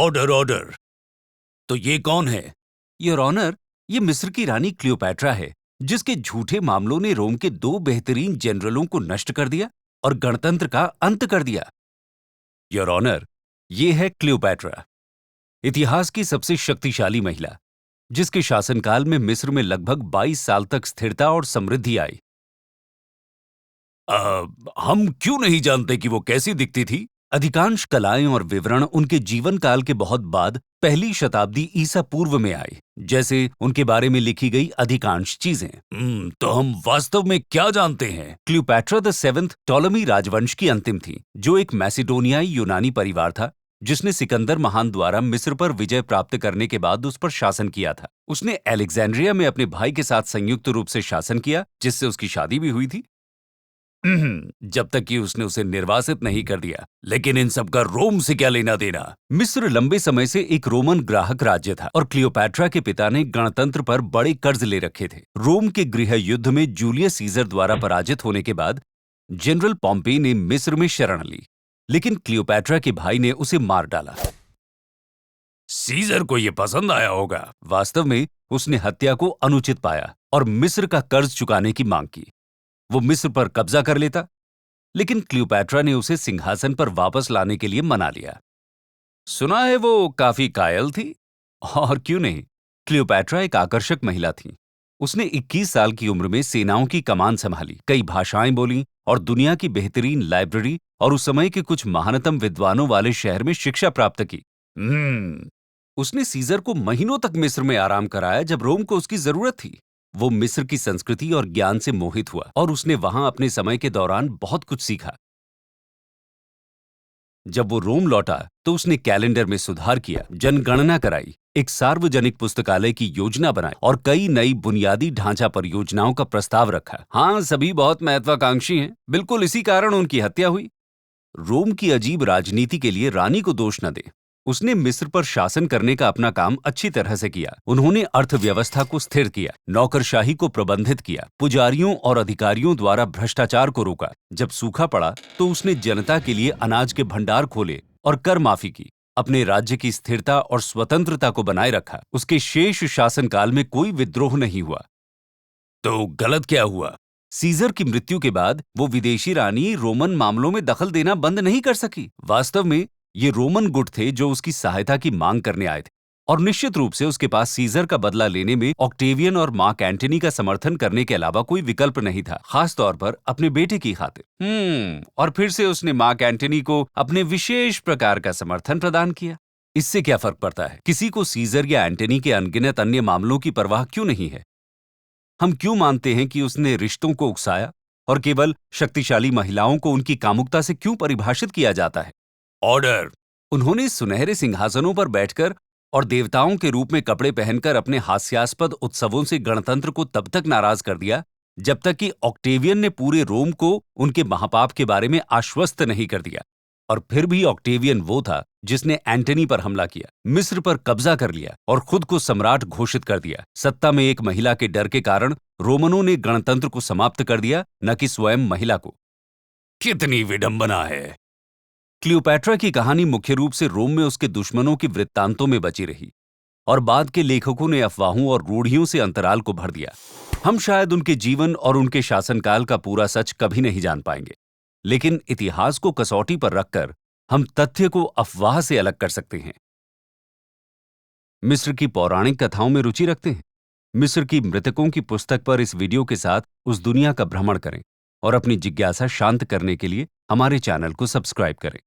Order order. तो ये कौन है? योर ऑनर, ये मिस्र की रानी क्लियोपैट्रा है, जिसके झूठे मामलों ने रोम के 2 बेहतरीन जनरलों को नष्ट कर दिया और गणतंत्र का अंत कर दिया। योर ऑनर, ये है क्लियोपैट्रा, इतिहास की सबसे शक्तिशाली महिला, जिसके शासनकाल में मिस्र में लगभग 22 साल तक स्थिरता और समृद्धि आई। हम क्यों नहीं जानते कि वो कैसी दिखती थी? अधिकांश कलाएं और विवरण उनके जीवन काल के बहुत बाद पहली शताब्दी ईसा पूर्व में आए, जैसे उनके बारे में लिखी गई अधिकांश चीजें। तो हम वास्तव में क्या जानते हैं? क्लियोपैट्रा द सेवेंथ टॉलमी राजवंश की अंतिम थी, जो एक मैसिडोनियाई यूनानी परिवार था जिसने सिकंदर महान द्वारा मिस्र पर विजय प्राप्त करने के बाद उस पर शासन किया था। उसने अलेक्जेंड्रिया में अपने भाई के साथ संयुक्त रूप से शासन किया, जिससे उसकी शादी भी हुई थी। जब तक कि उसने उसे निर्वासित नहीं कर दिया। लेकिन इन सब का रोम से क्या लेना देना? मिस्र लंबे समय से एक रोमन ग्राहक राज्य था और क्लियोपैट्रा के पिता ने गणतंत्र पर बड़े कर्ज ले रखे थे। रोम के गृह युद्ध में जूलियस सीजर द्वारा पराजित होने के बाद जनरल पॉम्पे ने मिस्र में शरण ली, लेकिन क्लियोपैट्रा के भाई ने उसे मार डाला। सीजर को ये पसंद आया होगा। वास्तव में उसने हत्या को अनुचित पाया और मिस्र का कर्ज चुकाने की मांग की। वो मिस्र पर कब्जा कर लेता, लेकिन क्लियोपैट्रा ने उसे सिंहासन पर वापस लाने के लिए मना लिया। सुना है वो काफी कायल थी। और क्यों नहीं, क्लियोपैट्रा एक आकर्षक महिला थी। उसने 21 साल की उम्र में सेनाओं की कमान संभाली, कई भाषाएं बोली और दुनिया की बेहतरीन लाइब्रेरी और उस समय के कुछ महानतम विद्वानों वाले शहर में शिक्षा प्राप्त की। उसने सीजर को महीनों तक मिस्र में आराम कराया जब रोम को उसकी जरूरत थी। वो मिस्र की संस्कृति और ज्ञान से मोहित हुआ और उसने वहां अपने समय के दौरान बहुत कुछ सीखा। जब वो रोम लौटा तो उसने कैलेंडर में सुधार किया, जनगणना कराई, एक सार्वजनिक पुस्तकालय की योजना बनाई और कई नई बुनियादी ढांचा परियोजनाओं का प्रस्ताव रखा। हाँ, सभी बहुत महत्वाकांक्षी हैं। बिल्कुल इसी कारण उनकी हत्या हुई। रोम की अजीब राजनीति के लिए रानी को दोष न दे। उसने मिस्र पर शासन करने का अपना काम अच्छी तरह से किया। उन्होंने अर्थव्यवस्था को स्थिर किया, नौकरशाही को प्रबंधित किया, पुजारियों और अधिकारियों द्वारा भ्रष्टाचार को रोका। जब सूखा पड़ा तो उसने जनता के लिए अनाज के भंडार खोले और कर माफी की। अपने राज्य की स्थिरता और स्वतंत्रता को बनाए रखा। उसके शेष शासनकाल में कोई विद्रोह नहीं हुआ। तो गलत क्या हुआ? सीजर की मृत्यु के बाद वो विदेशी रानी रोमन मामलों में दखल देना बंद नहीं कर सकी। वास्तव में ये रोमन गुट थे जो उसकी सहायता की मांग करने आए थे, और निश्चित रूप से उसके पास सीजर का बदला लेने में ऑक्टेवियन और मार्क एंटनी का समर्थन करने के अलावा कोई विकल्प नहीं था, खास तौर पर अपने बेटे की खातिर। और फिर से उसने मार्क एंटनी को अपने विशेष प्रकार का समर्थन प्रदान किया। इससे क्या फर्क पड़ता है? किसी को सीजर या एंटनी के अनगिनत अन्य मामलों की परवाह क्यों नहीं है? हम क्यों मानते हैं कि उसने रिश्तों को उकसाया और केवल शक्तिशाली महिलाओं को उनकी कामुकता से क्यों परिभाषित किया जाता है? ऑर्डर। उन्होंने सुनहरे सिंहासनों पर बैठकर और देवताओं के रूप में कपड़े पहनकर अपने हास्यास्पद उत्सवों से गणतंत्र को तब तक नाराज कर दिया जब तक कि ऑक्टेवियन ने पूरे रोम को उनके महापाप के बारे में आश्वस्त नहीं कर दिया। और फिर भी ऑक्टेवियन वो था जिसने एंटनी पर हमला किया, मिस्र पर कब्जा कर लिया और खुद को सम्राट घोषित कर दिया। सत्ता में एक महिला के डर के कारण रोमनों ने गणतंत्र को समाप्त कर दिया, न कि स्वयं महिला को। कितनी विडंबना है। क्लियोपैट्रा की कहानी मुख्य रूप से रोम में उसके दुश्मनों की वृत्तांतों में बची रही और बाद के लेखकों ने अफवाहों और रूढ़ियों से अंतराल को भर दिया। हम शायद उनके जीवन और उनके शासनकाल का पूरा सच कभी नहीं जान पाएंगे, लेकिन इतिहास को कसौटी पर रखकर हम तथ्य को अफवाह से अलग कर सकते हैं। मिस्र की पौराणिक कथाओं में रुचि रखते हैं? मिस्र की मृतकों की पुस्तक पर इस वीडियो के साथ उस दुनिया का भ्रमण करें और अपनी जिज्ञासा शांत करने के लिए हमारे चैनल को सब्सक्राइब करें।